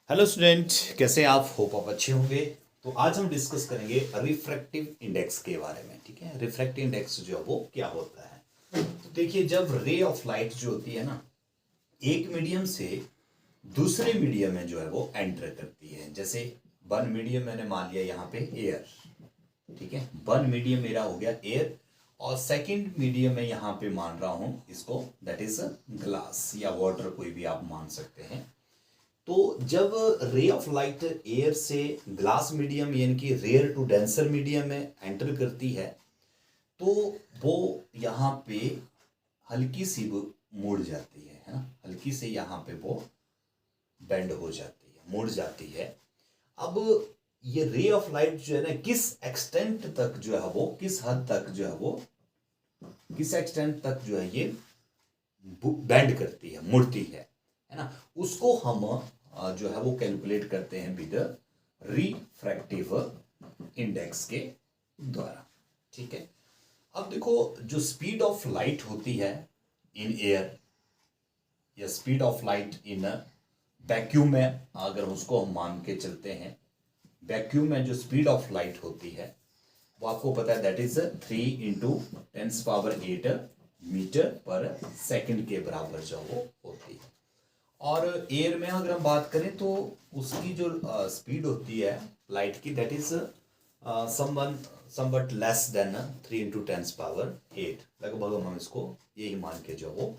Hello student, कैसे हैं आप? होप आप अच्छे होंगे। तो आज हम डिस्कस करेंगे रिफ्रैक्टिव इंडेक्स के बारे में। ठीक है, रिफ्रैक्टिव इंडेक्स जो है वो क्या होता है। तो देखिए, जब रे ऑफ लाइट जो होती है ना, एक मीडियम से दूसरे मीडियम में जो है वो एंटर करती है। जैसे वन मीडियम मैंने मान लिया यहाँ पे एयर। ठीक है, वन मीडियम मेरा हो गया एयर, और सेकंड मीडियम में यहाँ पे मान रहा हूं इसको, दैट इज ग्लास या वाटर, कोई भी आप मान सकते हैं। तो जब रे ऑफ लाइट एयर से ग्लास मीडियम यानी कि रेयर टू डेंसर मीडियम में एंटर करती है, तो वो यहाँ पे हल्की सी वो मुड़ जाती है ना, हल्की से यहाँ पे वो बेंड हो जाती है, मुड़ जाती है। अब ये रे ऑफ लाइट जो है ना, किस एक्सटेंट तक जो है वो, किस हद तक जो है वो, किस एक्सटेंट तक जो है ये बेंड करती है, मुड़ती है ना, उसको हम जो है वो कैलकुलेट करते हैं विद रिफ्रैक्टिव इंडेक्स के द्वारा। ठीक है, अब देखो, जो स्पीड ऑफ लाइट होती है इन एयर, या speed of light in vacuum में, अगर उसको हम मान के चलते हैं, वैक्यूम में जो स्पीड ऑफ लाइट होती है वो आपको पता है, दैट इज 3 × 10⁸ मीटर पर सेकंड के बराबर जो वो होती है। और एयर में अगर हम बात करें तो उसकी जो स्पीड होती है लाइट की, that is somewhat less than 3 × 10⁸, लगभग हम इसको यही मान के जो वो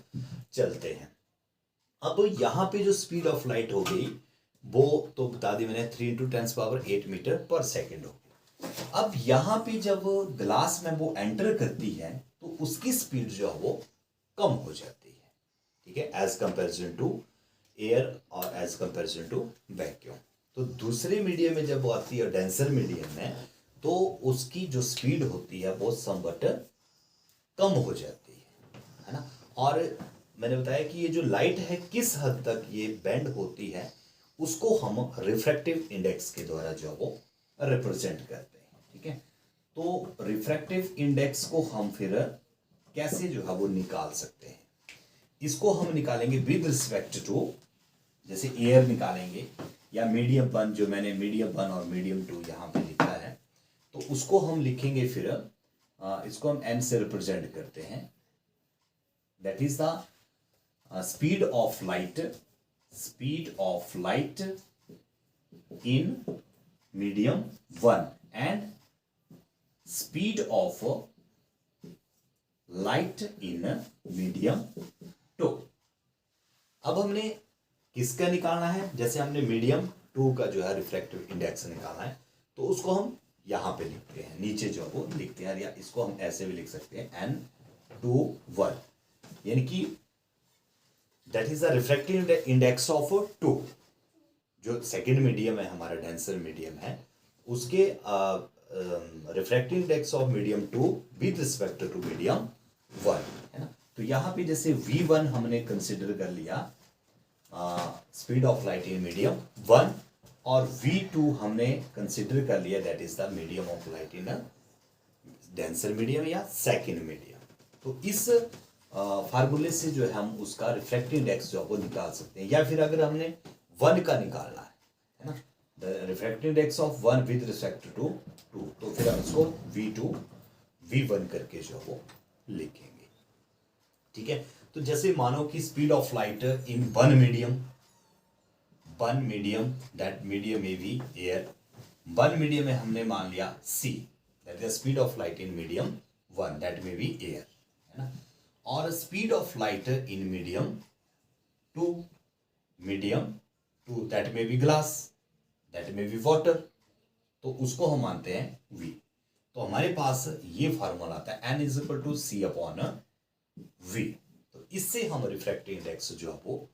चलते हैं। अब यहाँ पे जो स्पीड ऑफ लाइट हो गई वो तो बता दी मैंने, 3 × 10⁸ मीटर पर सेकेंड हो गई। अब यहाँ पे जब ग्लास में वो एंटर करती है तो उसकी स्पीड जो है वो कम हो जाती है। ठीक है, एज कंपेरिजन टू एयर और एज कंपेरिजन टू वैक्यूम। तो दूसरे मीडियम में जब वो आती है डेंसर मीडियम में, तो उसकी जो स्पीड होती है वो समवट कम हो जाती है ना। और मैंने बताया कि ये जो लाइट है किस हद तक ये बेंड होती है, उसको हम रिफ्रैक्टिव इंडेक्स के द्वारा जो वो रिप्रेजेंट करते हैं। ठीक है, तो रिफ्रैक्टिव इंडेक्स को हम फिर कैसे जो है वो निकाल सकते हैं, इसको हम निकालेंगे विद रिस्पेक्ट टू, जैसे एयर निकालेंगे, या मीडियम वन, जो मैंने मीडियम वन और मीडियम टू यहाँ पे लिखा है, तो उसको हम लिखेंगे फिर, इसको हम एन से रिप्रेजेंट करते हैं, that is the speed of light, speed of light in medium one and speed of light in medium two. अब हमने किसका निकालना है, जैसे हमने मीडियम टू का जो है रिफ्रैक्टिव इंडेक्स निकालना है, तो उसको हम यहां पे लिखते हैं, नीचे जो वो लिखते हैं, या इसको हम ऐसे भी लिख सकते हैं N21, यानी कि that is the refractive index of two. जो सेकेंड मीडियम है हमारा, डेंसर मीडियम है, उसके refractive index of medium two with respect to medium one, है ना। तो यहाँ पे जैसे V1 हमने कंसिडर कर लिया, speed of light in medium one, और V2 हमने कंसिडर कर लिया, that is the medium of light in denser medium या सेकेंड मीडियम। तो इस फार्मूले से जो है हम उसका रिफ्रैक्टिव इंडेक्स जो है वो निकाल सकते हैं। या फिर अगर हमने वन का निकालना है ना, the refractive index of one with respect to two, तो फिर हम इसको V2 V1 करके जो वो लिखेंगे। ठीक है, तो जैसे मानो कि speed of light in one medium, that medium में भी एयर, वन मीडियम में हमने मान लिया C, that is speed of light in medium one, that में भी एयर, है ना। और speed of light in medium two, that में भी ग्लास, दैट में भी वाटर, तो उसको हम मानते हैं V। तो हमारे पास ये फार्मूला आता है N = C/V। तो इससे हम रिफ्रैक्टिव इंडेक्स जो है वो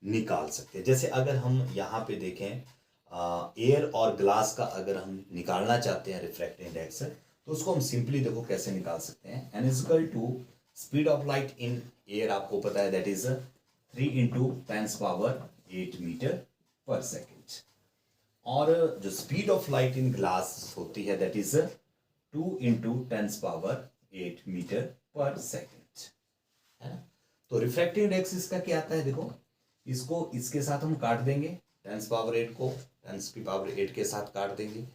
निकाल सकते हैं। जैसे अगर हम यहाँ पे देखें, एयर और ग्लास का अगर हम निकालना चाहते हैं रिफ्रैक्टिव इंडेक्स, तो उसको हम सिंपली देखो कैसे निकाल सकते हैं। N = speed of light in air, आपको पता है, दैट इज 3 × 10⁸ मीटर पर सेकेंड, और जो speed of light in glass होती है, दैट इज 2 × 10⁸ मीटर पर सेकेंड, है ना। तो रिफ्रैक्टिव इंडेक्स इसका क्या आता है, देखो, इसको इसके साथ हम काट देंगे, 10⁻8 को 10⁻8 के साथ काट देंगे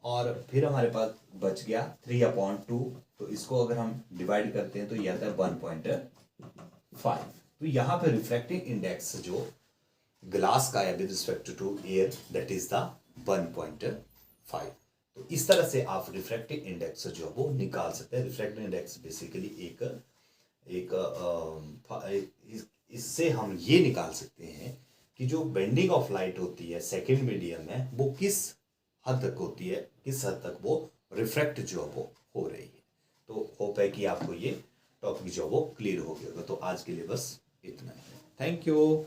और फिर हमारे पास बच गया 3/2। तो इसको अगर हम डिवाइड करते हैं तो यह आता है 1.5। तो यहाँ पे रिफ्रैक्टिव इंडेक्स जो ग्लास का है with respect to air that is the 1.5। तो इस तरह से आप रिफ्रैक्टिव इंडेक्स जो है वो निकाल सकते हैं। रिफ्रैक्टिव इंडेक्स बेसिकली इससे हम ये निकाल सकते हैं कि जो बेंडिंग ऑफ लाइट होती है सेकेंड मीडियम में वो किस हद तक होती है, किस हद तक वो रिफ्रैक्ट जो है वो हो रही है। तो होप है कि आपको ये टॉपिक जो है वो क्लियर हो गया होगा। तो आज के लिए बस इतना ही। Thank you.